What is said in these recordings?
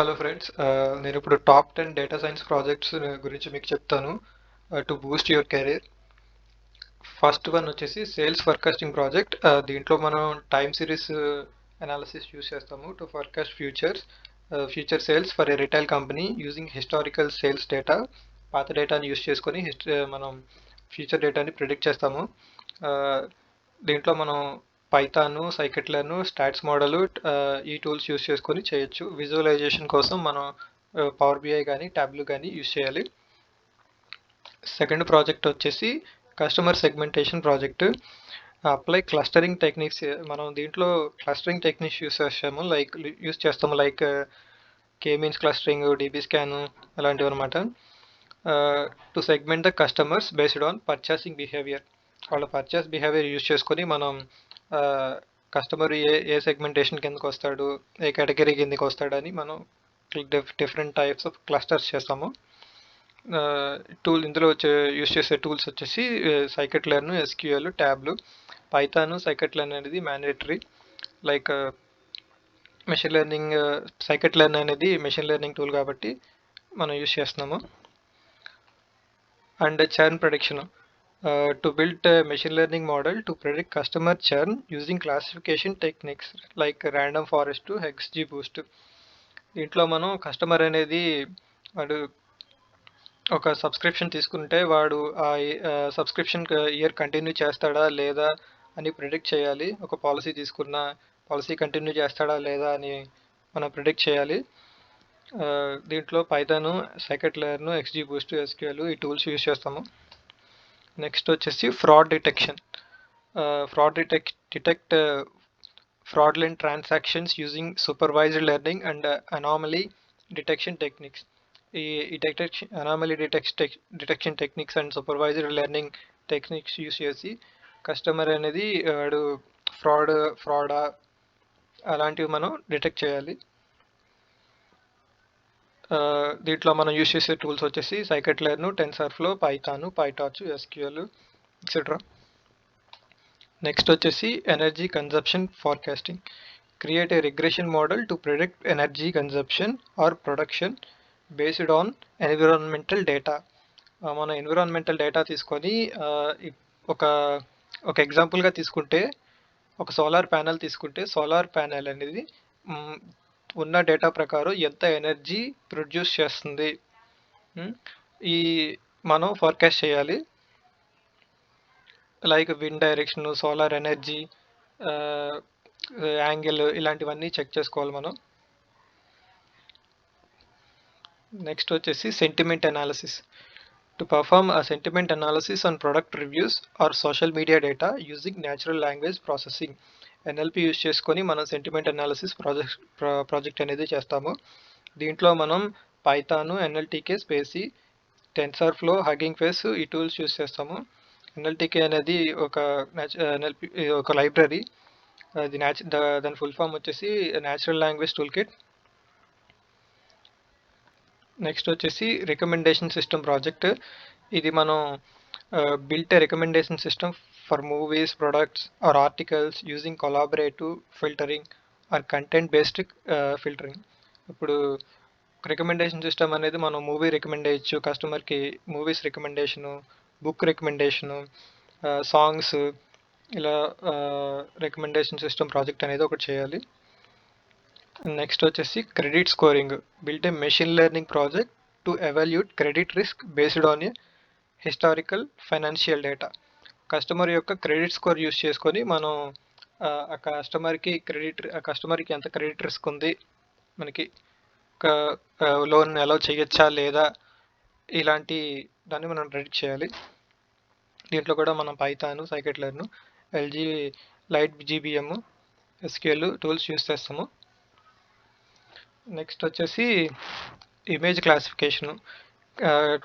Hello friends, నేను ఇప్పుడు top 10 data science projects గురించి మీకు చెప్తాను to Boost your career. First one వచ్చేసి సేల్స్ ఫోర్కాస్టింగ్ ప్రాజెక్ట్. దీంట్లో మనం టైమ్ సిరీస్ అనాలిసిస్ యూస్ చేస్తాము to forecast future sales for a retail company using historical sales data. పాత డేటాని యూస్ చేసుకొని మనం ఫ్యూచర్ డేటాని ప్రిడిక్ట్ చేస్తాము. దీంట్లో మనం పైథాన్, సైకిట్లర్న్, స్టాట్స్ మోడల్ ఈ టూల్స్ యూస్ చేసుకొని చేయొచ్చు. విజువలైజేషన్ కోసం మనం పవర్ బిఐ కానీ టాబ్లూ కానీ యూస్ చేయాలి. సెకండ్ ప్రాజెక్ట్ వచ్చేసి customer segmentation project. Apply clustering techniques. మనం దీంట్లో క్లస్టరింగ్ టెక్నిక్స్ యూస్ చేస్తాము లైక్ కే మీన్స్ క్లస్టరింగ్, డిబి స్కాన్ అలాంటివి అనమాట. To segment the customers based on purchasing behaviour. వాళ్ళ పర్చేస్ బిహేవియర్ యూస్ చేసుకొని మనం కస్టమర్ ఏ సెగ్మెంటేషన్ కిందకి వస్తాడు, ఏ కేటగిరీ కిందకి వస్తాడని మనం డిఫరెంట్ టైప్స్ ఆఫ్ క్లస్టర్స్ చేస్తాము. ఇందులో యూస్ చేసే టూల్స్ వచ్చేసి సైకిట్లర్న్, ఎస్క్యూఎల్, ట్యాబ్లు. పైథాన్, సైకిట్లర్న్ అనేది మ్యాండేటరీ. లైక్ మెషిన్ లెర్నింగ్, సైకిట్లర్న్ అనేది మెషిన్ లెర్నింగ్ టూల్ కాబట్టి మనం యూస్ చేస్తున్నాము. And churn prediction. To build a machine learning model to predict customer churn using classification techniques like random forest to XGBoost. దీంట్లో మనం customer అనేది వాడు ఒక సబ్స్క్రిప్షన్ తీసుకుంటే వాడు ఆ సబ్స్క్రిప్షన్ ఇయర్ కంటిన్యూ చేస్తాడా లేదా అని ప్రిడిక్ట్ చేయాలి. ఒక పాలసీ తీసుకున్న పాలసీ కంటిన్యూ చేస్తాడా లేదా అని మనం ప్రిడిక్ట్ చేయాలి. దీంట్లో పైథాన్, సైకిట్లర్న్, XGBoost, ఎస్క్యూఎల్ ఈ టూల్స్ యూస్ చేస్తాము. నెక్స్ట్ వచ్చేసి fraud detection. Detect fraudulent transactions using supervised learning and anomaly detection techniques. ఈ anomaly detection techniques and supervised learning techniques use చేసి కస్టమర్ అనేది వాడు ఫ్రాడా అలాంటివి మనం డిటెక్ట్ చేయాలి. దీంట్లో మనం యూస్ చేసే టూల్స్ వచ్చేసి scikit learn, TensorFlow, Python, PyTorch, SQL etcetera. Next వచ్చేసి energy consumption forecasting. Create a regression model to predict energy consumption or production based on environmental data. మన ఎన్విరాన్మెంటల్ డేటా తీసుకొని ఒక ఎగ్జాంపుల్గా తీసుకుంటే ఒక సోలార్ ప్యానెల్ తీసుకుంటే సోలార్ ప్యానెల్ అనేది ఉన్న డేటా ప్రకారం ఎంత ఎనర్జీ ప్రొడ్యూస్ చేస్తుంది ఈ మనం ఫోర్కాస్ట్ చేయాలి. Like wind direction, solar energy, angle ఇలాంటివన్నీ చెక్ చేసుకోవాలి మనం. నెక్స్ట్ వచ్చేసి sentiment analysis. To perform a sentiment analysis on product reviews or social media data using natural language processing. NLP use చేసుకొని మనం సెంటిమెంట్ అనాలిసిస్ ప్రాజెక్ట్ అనేది చేస్తాము. దీంట్లో మనం Python, NLTK, spaCy, TensorFlow, Hugging Face ఈ టూల్స్ యూస్ చేస్తాము. NLTK అనేది ఒక లైబ్రరీ. అది దాని ఫుల్ ఫామ్ వచ్చేసి natural language tool kit. Next వచ్చేసి రికమెండేషన్ సిస్టమ్ ప్రాజెక్ట్. ఇది మనం built a recommendation system for movies, products or articles using collaborative filtering or content based filtering. ఇప్పుడు రికమెండేషన్ సిస్టమ్ అనేది మనం మూవీ రికమెండ్ చేయొచ్చు కస్టమర్కి, movies recommendation, book recommendation, songs ఇలా recommendation system project అనేది ఒకటి చేయాలి. నెక్స్ట్ వచ్చేసి credit scoring. Built a machine learning project to evaluate credit risk based on a historical financial data. Customer యొక్క క్రెడిట్ స్కోర్ యూస్ చేసుకొని మనం ఆ కస్టమర్కి ఎంత క్రెడిట్ రిస్క్ ఉంది, మనకి లోన్ అలౌ చేయొచ్చా లేదా ఇలాంటి దాన్ని మనం ప్రెడిక్ట్ చేయాలి. దీంట్లో కూడా మనం Python, scikit learn, LG light GBM, SQL tools use చేస్తాము. నెక్స్ట్ వచ్చేసి image classification.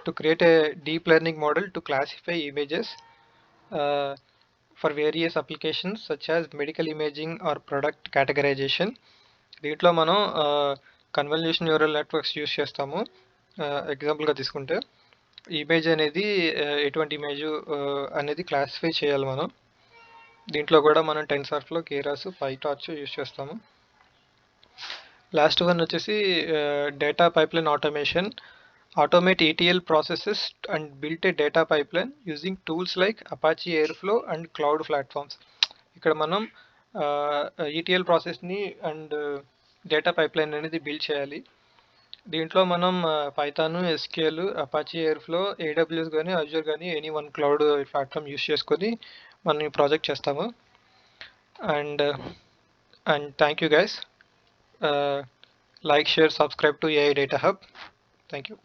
To create a deep learning model to classify images for various applications such as medical imaging or product categorisation. దీంట్లో మనం convolution neural networks use చేస్తాము. ఎగ్జాంపుల్గా తీసుకుంటే image అనేది ఎటువంటి image అనేది క్లాసిఫై చేయాలి మనం. దీంట్లో కూడా మనం టెన్సర్ఫ్లో, కేరాస్, పైటార్చ్ యూస్ చేస్తాము. లాస్ట్ వన్ వచ్చేసి data pipeline automation. Automate ETL processes and build a data pipeline using tools like Apache Airflow and cloud platforms. ఇక్కడ మనం ETL ప్రాసెస్ని అండ్ డేటా పైప్లైన్ అనేది బిల్డ్ చేయాలి. దీంట్లో మనం Python, SQL, Apache Airflow, AWS కానీ Azure కానీ any one cloud platform use చేసుకొని మనం ఈ ప్రాజెక్ట్ చేస్తాము. And and thank you guys. Like, share, subscribe to AI data hub. Thank you.